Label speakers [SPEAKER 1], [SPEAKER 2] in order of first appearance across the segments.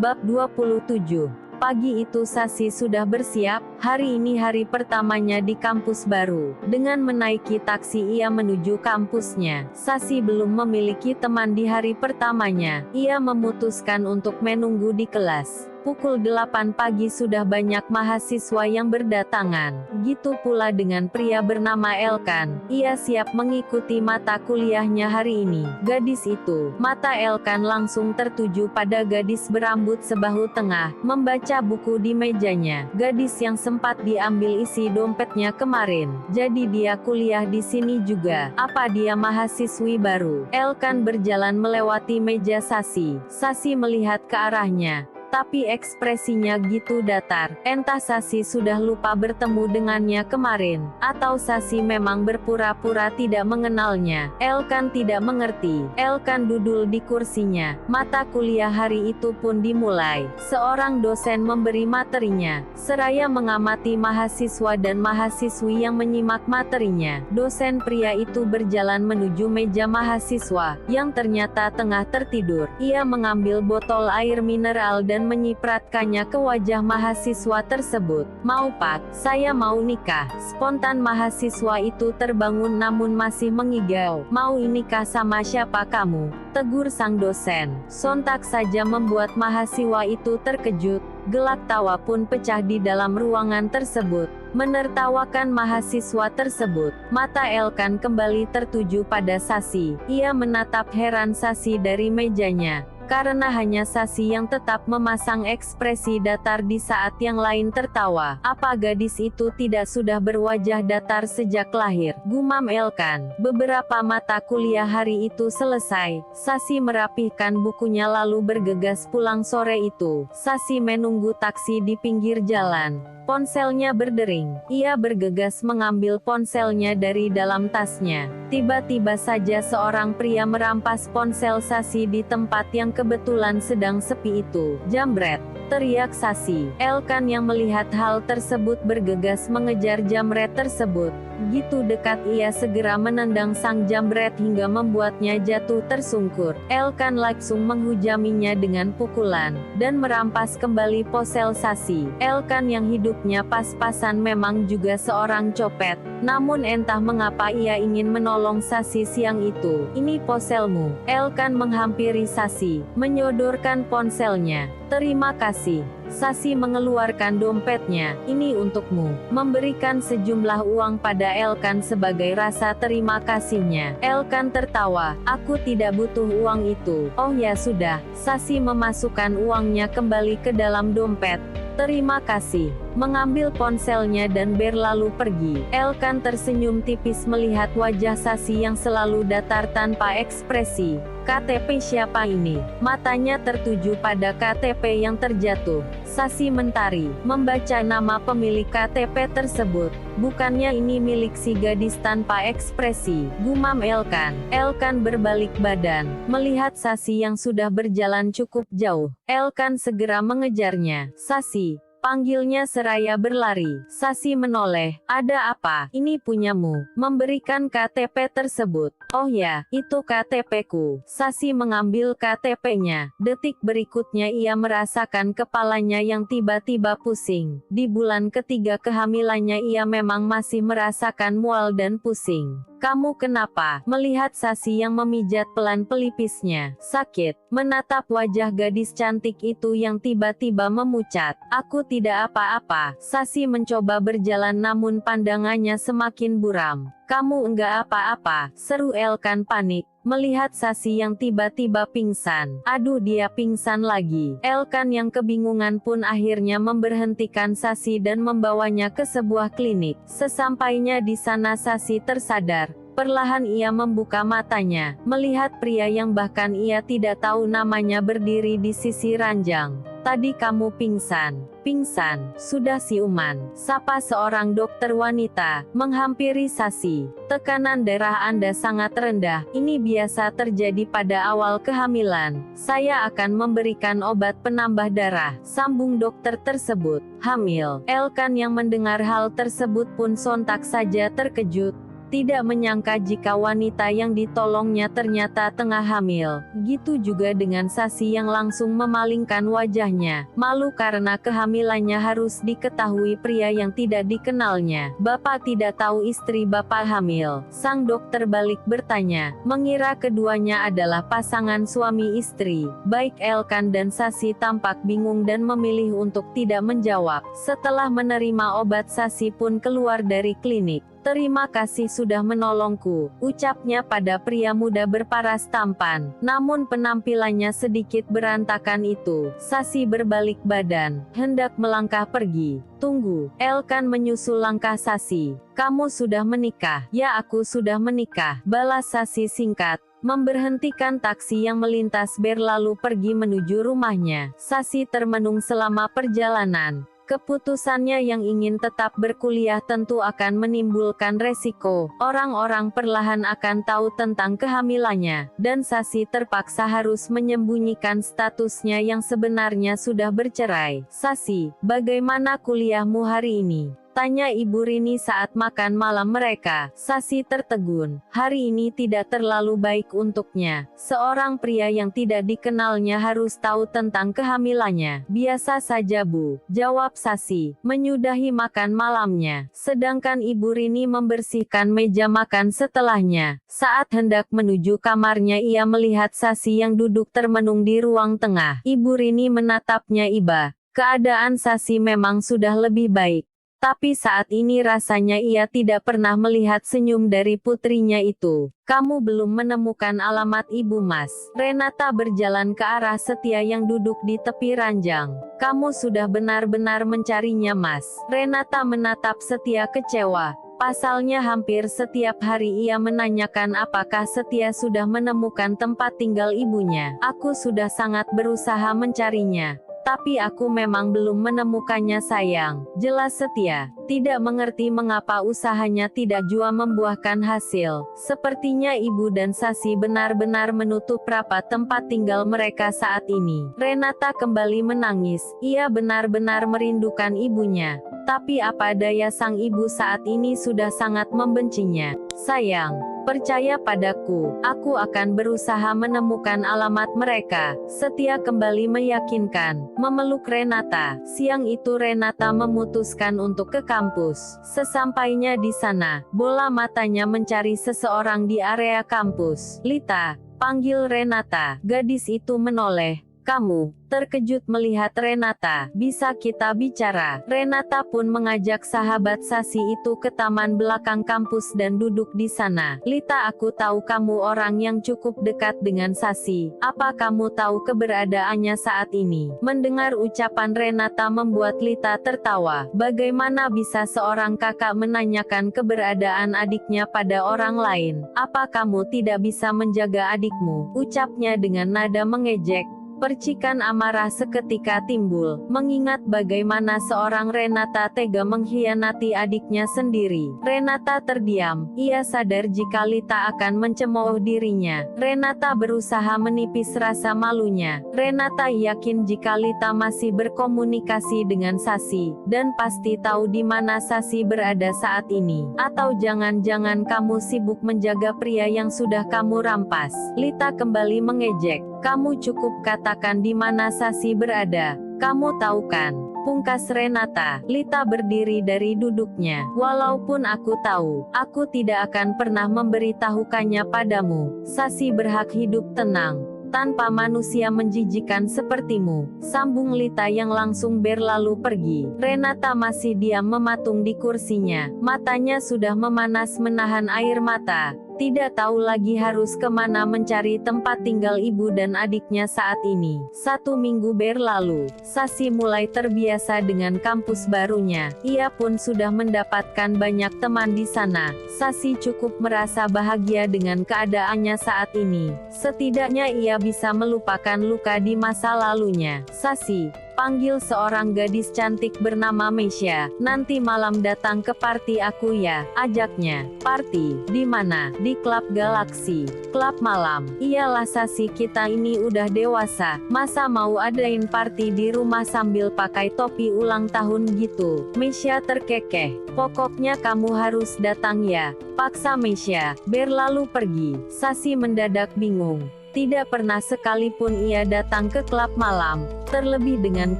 [SPEAKER 1] Bab 27. Pagi itu Sasi sudah bersiap, hari ini hari pertamanya di kampus baru. Dengan menaiki taksi ia menuju kampusnya. Sasi belum memiliki teman di hari pertamanya. Ia memutuskan untuk menunggu di kelas. Pukul 8 pagi sudah banyak mahasiswa yang berdatangan. Gitu pula dengan pria bernama Elkan. Ia siap mengikuti mata kuliahnya hari ini. Gadis itu, mata Elkan langsung tertuju pada gadis berambut sebahu tengah, membaca buku di mejanya. Gadis yang sempat diambil isi dompetnya kemarin. Jadi dia kuliah di sini juga. Apa dia mahasiswi baru? Elkan berjalan melewati meja Sasi. Sasi melihat ke arahnya. Tapi ekspresinya gitu datar. Entah Sasi sudah lupa bertemu dengannya kemarin, atau Sasi memang berpura-pura tidak mengenalnya. Elkan tidak mengerti. Elkan duduk di kursinya. Mata kuliah hari itu pun dimulai. Seorang dosen memberi materinya. Seraya mengamati mahasiswa dan mahasiswi yang menyimak materinya. Dosen pria itu berjalan menuju meja mahasiswa, yang ternyata tengah tertidur. Ia mengambil botol air mineral dan menyipratkannya ke wajah mahasiswa tersebut. "Mau Pak, saya mau nikah." Spontan mahasiswa itu terbangun namun masih mengigau. "Mau nikah sama siapa kamu?" tegur sang dosen. Sontak saja membuat mahasiswa itu terkejut. Gelak tawa pun pecah di dalam ruangan tersebut. Menertawakan mahasiswa tersebut, mata Elkan kembali tertuju pada Sasi. Ia menatap heran Sasi dari mejanya. Karena hanya Sasi yang tetap memasang ekspresi datar di saat yang lain tertawa. Apa gadis itu tidak sudah berwajah datar sejak lahir? Gumam Elkan. Beberapa mata kuliah hari itu selesai. Sasi merapihkan bukunya lalu bergegas pulang sore itu. Sasi menunggu taksi di pinggir jalan. Ponselnya berdering. Ia bergegas mengambil ponselnya dari dalam tasnya. Tiba-tiba saja seorang pria merampas ponsel Sasi di tempat yang kebetulan sedang sepi itu. "Jambret!" teriak Sasi. Elkan yang melihat hal tersebut bergegas mengejar jambret tersebut. Gitu dekat ia segera menendang sang jambret hingga membuatnya jatuh tersungkur. Elkan langsung menghujaminya dengan pukulan, dan merampas kembali ponsel Sasi. Elkan yang hidupnya pas-pasan memang juga seorang copet. Namun entah mengapa ia ingin menolong Sasi siang itu. "Ini ponselmu." Elkan menghampiri Sasi, menyodorkan ponselnya. "Terima kasih." Sasi mengeluarkan dompetnya. "Ini untukmu." Memberikan sejumlah uang pada Elkan sebagai rasa terima kasihnya. Elkan tertawa. "Aku tidak butuh uang itu." "Oh ya sudah." Sasi memasukkan uangnya kembali ke dalam dompet. "Terima kasih." Mengambil ponselnya dan berlalu pergi. Elkan tersenyum tipis melihat wajah Sasi yang selalu datar tanpa ekspresi. "KTP siapa ini?" Matanya tertuju pada KTP yang terjatuh. Sasi mentari, membaca nama pemilik KTP tersebut. "Bukannya ini milik si gadis tanpa ekspresi?" gumam Elkan. Elkan berbalik badan, melihat Sasi yang sudah berjalan cukup jauh. Elkan segera mengejarnya. "Sasi!" panggilnya seraya berlari. Sasi menoleh. "Ada apa?" "Ini punyamu." Memberikan KTP tersebut. "Oh ya, itu KTP-ku." Sasi mengambil KTP-nya. Detik berikutnya ia merasakan kepalanya yang tiba-tiba pusing. Di bulan ketiga kehamilannya ia memang masih merasakan mual dan pusing. "Kamu kenapa?" Melihat Sasi yang memijat pelan pelipisnya. "Sakit." Menatap wajah gadis cantik itu yang tiba-tiba memucat. "Aku tidak apa-apa." Sasi mencoba berjalan namun pandangannya semakin buram. "Kamu enggak apa-apa," seru Elkan panik, melihat Sasi yang tiba-tiba pingsan. "Aduh, dia pingsan lagi." Elkan yang kebingungan pun akhirnya memberhentikan Sasi dan membawanya ke sebuah klinik. Sesampainya di sana Sasi tersadar. Perlahan ia membuka matanya, melihat pria yang bahkan ia tidak tahu namanya berdiri di sisi ranjang. "Tadi kamu pingsan." "Pingsan? Sudah siuman," sapa seorang dokter wanita, menghampiri Sasi. "Tekanan darah Anda sangat rendah. Ini biasa terjadi pada awal kehamilan. Saya akan memberikan obat penambah darah," sambung dokter tersebut. "Hamil?" Elkan yang mendengar hal tersebut pun sontak saja terkejut. Tidak menyangka jika wanita yang ditolongnya ternyata tengah hamil. Gitu juga dengan Sasi yang langsung memalingkan wajahnya. Malu karena kehamilannya harus diketahui pria yang tidak dikenalnya. Bapak tidak tahu istri Bapak hamil. Sang dokter balik bertanya, mengira keduanya adalah pasangan suami istri. Baik Elkan dan Sasi tampak bingung dan memilih untuk tidak menjawab. Setelah menerima obat, Sasi pun keluar dari klinik. "Terima kasih sudah menolongku," ucapnya pada pria muda berparas tampan. Namun penampilannya sedikit berantakan itu. Sasi berbalik badan, hendak melangkah pergi. "Tunggu." Elkan menyusul langkah Sasi. "Kamu sudah menikah?" "Ya, aku sudah menikah," balas Sasi singkat. Memberhentikan taksi yang melintas berlalu pergi menuju rumahnya. Sasi termenung selama perjalanan. Keputusannya yang ingin tetap berkuliah tentu akan menimbulkan resiko. Orang-orang perlahan akan tahu tentang kehamilannya, dan Sasi terpaksa harus menyembunyikan statusnya yang sebenarnya sudah bercerai. "Sasi, bagaimana kuliahmu hari ini?" tanya Ibu Rini saat makan malam mereka. Sasi tertegun. Hari ini tidak terlalu baik untuknya. Seorang pria yang tidak dikenalnya harus tahu tentang kehamilannya. "Biasa saja, Bu," jawab Sasi, menyudahi makan malamnya. Sedangkan Ibu Rini membersihkan meja makan setelahnya. Saat hendak menuju kamarnya, ia melihat Sasi yang duduk termenung di ruang tengah. Ibu Rini menatapnya iba. Keadaan Sasi memang sudah lebih baik. Tapi saat ini rasanya ia tidak pernah melihat senyum dari putrinya itu. "Kamu belum menemukan alamat Ibu, Mas?" Renata berjalan ke arah Setia yang duduk di tepi ranjang. "Kamu sudah benar-benar mencarinya, Mas?" Renata menatap Setia kecewa. Pasalnya hampir setiap hari ia menanyakan apakah Setia sudah menemukan tempat tinggal ibunya. "Aku sudah sangat berusaha mencarinya. Tapi aku memang belum menemukannya, sayang," jelas Setia. Tidak mengerti mengapa usahanya tidak jua membuahkan hasil. Sepertinya Ibu dan Sasi benar-benar menutup rapat tempat tinggal mereka saat ini. Renata kembali menangis. Ia benar-benar merindukan ibunya. Tapi apa daya, sang ibu saat ini sudah sangat membencinya. "Sayang, percaya padaku, aku akan berusaha menemukan alamat mereka," Setia kembali meyakinkan. Memeluk Renata. Siang itu Renata memutuskan untuk ke kampus. Sesampainya di sana, bola matanya mencari seseorang di area kampus. "Lita," panggil Renata. Gadis itu menoleh. "Kamu?" Terkejut melihat Renata. "Bisa kita bicara?" Renata pun mengajak sahabat Sasi itu ke taman belakang kampus dan duduk di sana. "Lita, aku tahu kamu orang yang cukup dekat dengan Sasi. Apa kamu tahu keberadaannya saat ini?" Mendengar ucapan Renata membuat Lita tertawa. Bagaimana bisa seorang kakak menanyakan keberadaan adiknya pada orang lain? "Apa kamu tidak bisa menjaga adikmu?" ucapnya dengan nada mengejek. Percikan amarah seketika timbul, mengingat bagaimana seorang Renata tega mengkhianati adiknya sendiri. Renata terdiam, ia sadar jika Lita akan mencemooh dirinya. Renata berusaha menipis rasa malunya. Renata yakin jika Lita masih berkomunikasi dengan Sasi, dan pasti tahu di mana Sasi berada saat ini. Atau jangan-jangan kamu sibuk menjaga pria yang sudah kamu rampas. Lita kembali mengejek. "Kamu cukup katakan di mana Sasi berada. Kamu tahu kan?" pungkas Renata. Lita berdiri dari duduknya. "Walaupun aku tahu, aku tidak akan pernah memberitahukannya padamu. Sasi berhak hidup tenang tanpa manusia menjijikan sepertimu," sambung Lita yang langsung berlalu pergi. Renata masih diam mematung di kursinya. Matanya sudah memanas menahan air mata. Tidak tahu lagi harus kemana mencari tempat tinggal ibu dan adiknya saat ini. 1 minggu berlalu. Sasi mulai terbiasa dengan kampus barunya. Ia pun sudah mendapatkan banyak teman di sana. Sasi cukup merasa bahagia dengan keadaannya saat ini. Setidaknya ia bisa melupakan luka di masa lalunya. "Sasi, panggil seorang gadis cantik bernama Meisha. Nanti malam datang ke party aku ya, ajaknya. Party? Di mana? Di klub Galaxy. Klub malam? Iyalah Sasi, kita ini udah dewasa. Masa mau adain party di rumah sambil pakai topi ulang tahun gitu? Meisha terkekeh. Pokoknya kamu harus datang ya, paksa Meisha. Berlalu pergi. Sasi mendadak bingung. Tidak pernah sekalipun ia datang ke klub malam, terlebih dengan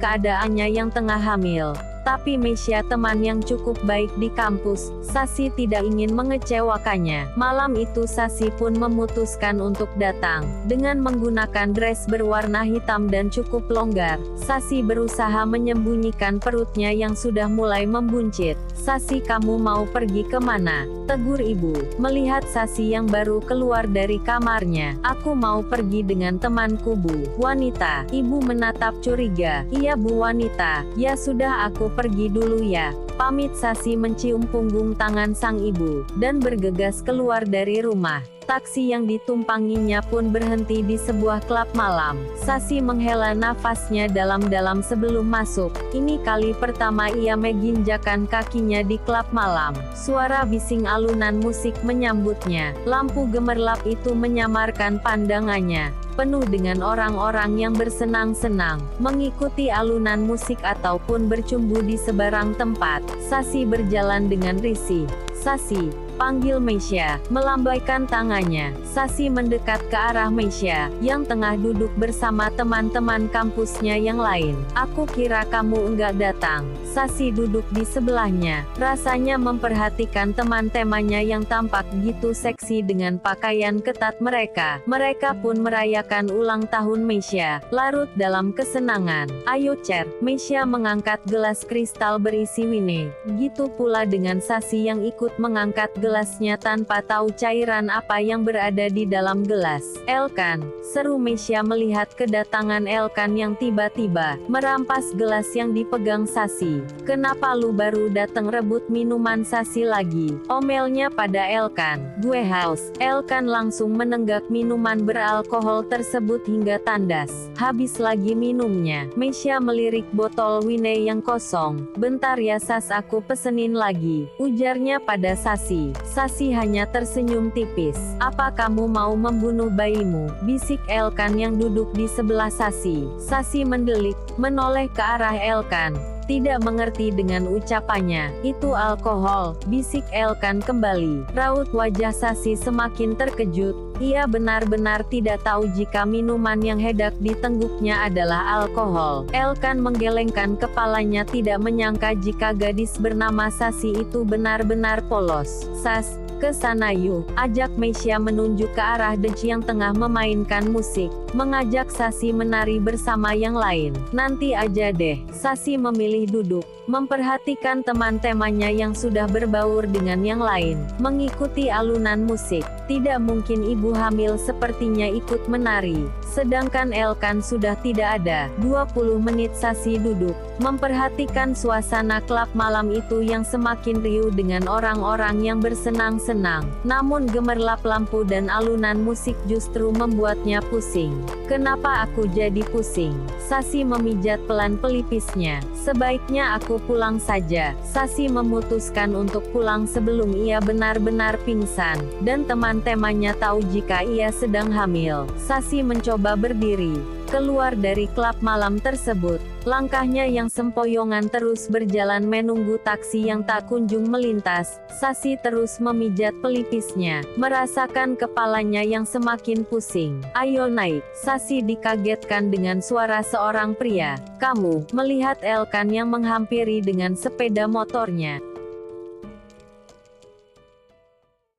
[SPEAKER 1] keadaannya yang tengah hamil. Tapi Meisha teman yang cukup baik di kampus, Sasi tidak ingin mengecewakannya. Malam itu Sasi pun memutuskan untuk datang. Dengan menggunakan dress berwarna hitam dan cukup longgar, Sasi berusaha menyembunyikan perutnya yang sudah mulai membuncit. Sasi, kamu mau pergi kemana? Tegur ibu. Melihat Sasi yang baru keluar dari kamarnya. Aku mau pergi dengan temanku Bu Wanita. Ibu menatap curiga. Iya Bu Wanita. Ya sudah, aku pergi dulu ya. Pamit Sasi mencium punggung tangan sang ibu, dan bergegas keluar dari rumah. Taksi yang ditumpanginya pun berhenti di sebuah klub malam. Sasi menghela nafasnya dalam-dalam sebelum masuk. Ini kali pertama ia menginjakan kakinya di klub malam. Suara bising alunan musik menyambutnya. Lampu gemerlap itu menyamarkan pandangannya, penuh dengan orang-orang yang bersenang-senang, mengikuti alunan musik ataupun bercumbu di sebarang tempat. Sasi berjalan dengan risih. Sasi, panggil Meisha. Melambaikan tangannya, Sasi mendekat ke arah Meisha, yang tengah duduk bersama teman-teman kampusnya yang lain. Aku kira kamu enggak datang. Sasi duduk di sebelahnya, rasanya memperhatikan teman-temannya yang tampak gitu seksi dengan pakaian ketat mereka. Mereka pun merayakan ulang tahun Meisha, larut dalam kesenangan. Ayo Cer. Meisha mengangkat gelas kristal berisi wine. Gitu pula dengan Sasi yang ikut mengangkat gelasnya tanpa tahu cairan apa yang berada di dalam gelas. Elkan, seru Meisha melihat kedatangan Elkan yang tiba-tiba merampas gelas yang dipegang Sasi. Kenapa lu baru datang rebut minuman Sasi lagi? Omelnya pada Elkan. Gue haus. Elkan langsung menenggak minuman beralkohol tersebut hingga tandas. Habis lagi minumnya. Meisha melirik botol wine yang kosong. Bentar ya Sas, aku pesenin lagi, ujarnya pada Sasi. Sasi hanya tersenyum tipis. Apa kamu mau membunuh bayimu? Bisik Elkan yang duduk di sebelah Sasi. Sasi mendelik, menoleh ke arah Elkan. Tidak mengerti dengan ucapannya. Itu alkohol, bisik Elkan kembali. Raut wajah Sasi semakin terkejut. Ia benar-benar tidak tahu jika minuman yang hendak ditengguknya adalah alkohol. Elkan menggelengkan kepalanya, tidak menyangka jika gadis bernama Sasi itu benar-benar polos. Sas, ke sana yuk, ajak Meisha menunjuk ke arah Dej yang tengah memainkan musik, mengajak Sasi menari bersama yang lain. Nanti aja deh. Sasi memilih duduk, memperhatikan teman-temannya yang sudah berbaur dengan yang lain, mengikuti alunan musik. Tidak mungkin ibu hamil sepertinya ikut menari. Sedangkan Elkan sudah tidak ada. 20 menit Sasi duduk, memperhatikan suasana klub malam itu yang semakin riuh dengan orang-orang yang bersenang-senang. Namun gemerlap lampu dan alunan musik justru membuatnya pusing. Kenapa aku jadi pusing? Sasi memijat pelan pelipisnya. Sebaiknya aku pulang saja. Sasi memutuskan untuk pulang sebelum ia benar-benar pingsan, dan teman-temannya tahu jika ia sedang hamil. Sasi mencoba berdiri, keluar dari klub malam tersebut. Langkahnya yang sempoyongan terus berjalan menunggu taksi yang tak kunjung melintas. Sasi terus memijat pelipisnya, merasakan kepalanya yang semakin pusing. Ayo naik. Sasi dikagetkan dengan suara seorang pria. Kamu? Melihat Elkan yang menghampiri dengan sepeda motornya.